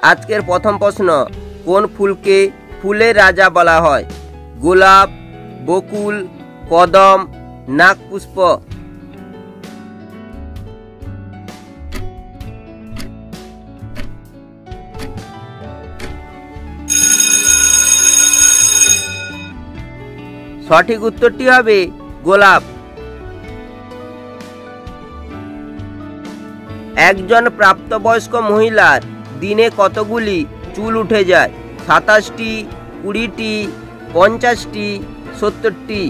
আজকের প্রথম প্রশ্ন, কোন ফুলকে ফুলের রাজা বলা হয়? গোলাপ, বকুল, কদম, নাগপুষ্প। সঠিক উত্তরটি হবে গোলাপ। একজন প্রাপ্তবয়স্ক মহিলার দিনে কতগুলি চুল উঠে যায়? 27টি, 20টি, 50টি, 70টি।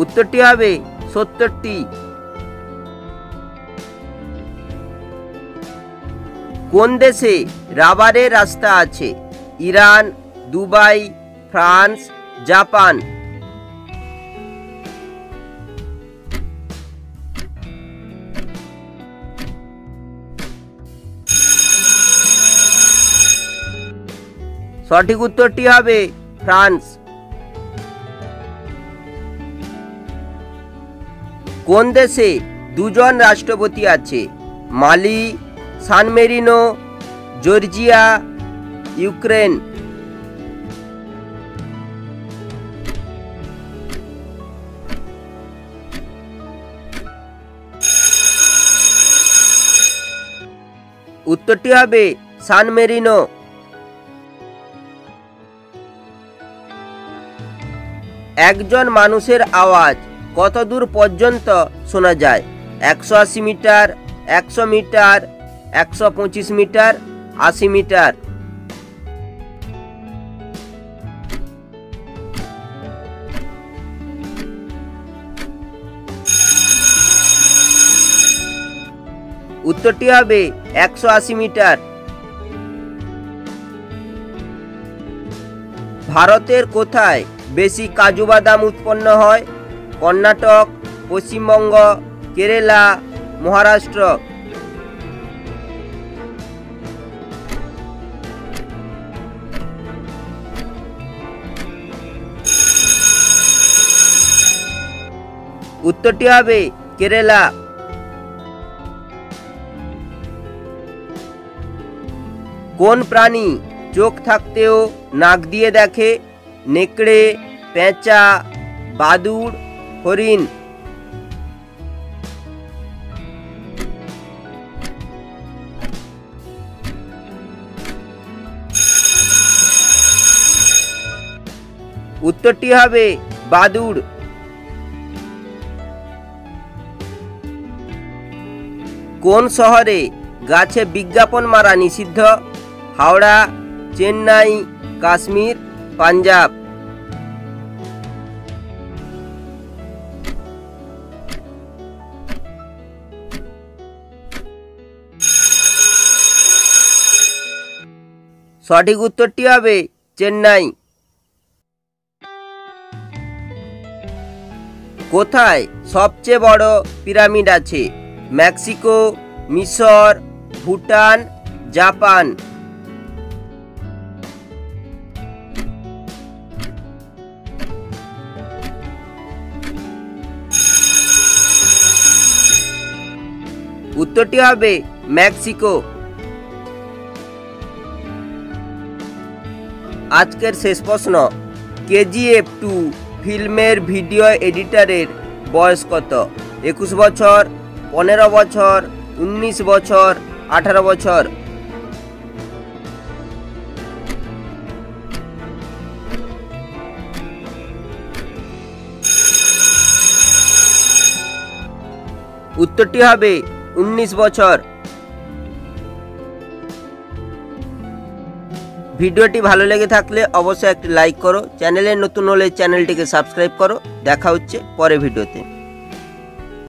উত্তরটি হবে 70টি। কোন দেশে রাবারের রাস্তা আছে? Iran, Dubai, France, Japan. সঠিক উত্তরটি হবে ফ্রান্স। কোন দেশে দুজন রাষ্ট্রপতি আছে? মালি, সান মেরিনো, জর্জিয়া, ইউক্রেন। উত্তরটি হবে সান মেরিনো। একজন মানুষের আওয়াজ কত দূর পর্যন্ত শোনা যায়? 180 মিটার, 100 মিটার, 125 মিটার, 80 মিটার। উত্তরটি হবে 180 মিটার। ভারতের কোথায় বেশি কাজু বাদাম উৎপন্ন হয়? কর্ণাটক, পশ্চিমবঙ্গ, কেরালা, মহারাষ্ট্র। উত্তরটি হবে কেরালা। কোন প্রাণী চোখ থাকতেও নাক দিয়ে দেখে? নেকড়ে, পেঁচা, বাদুড়, হরিণ। উত্তরটি হবে বাদুড়। কোন শহরে গাছে বিজ্ঞাপন মারা নিষিদ্ধ? হাওড়া, চেন্নাই, কাশ্মীর, পাঞ্জাব। সঠিক উত্তরটি হবে চেন্নাই। কোথায় সবচেয়ে বড় পিরামিড আছে? মেক্সিকো, মিশর, ভুটান, জাপান। উত্তরটি হবে মেক্সিকো। আজকের শেষ প্রশ্ন, KGF 2 ফিল্মের ভিডিও এডিটরের বয়স কত? 21 বছর, 15 বছর, 19 বছর, 18 বছর। উত্তরটি হবে 19 বছর। ভিডিওটি ভালো লেগে থাকলে অবশ্যই একটি লাইক করো। চ্যানেলে নতুন হলে চ্যানেলটিকে সাবস্ক্রাইব করো। দেখা হচ্ছে পরের ভিডিওতে।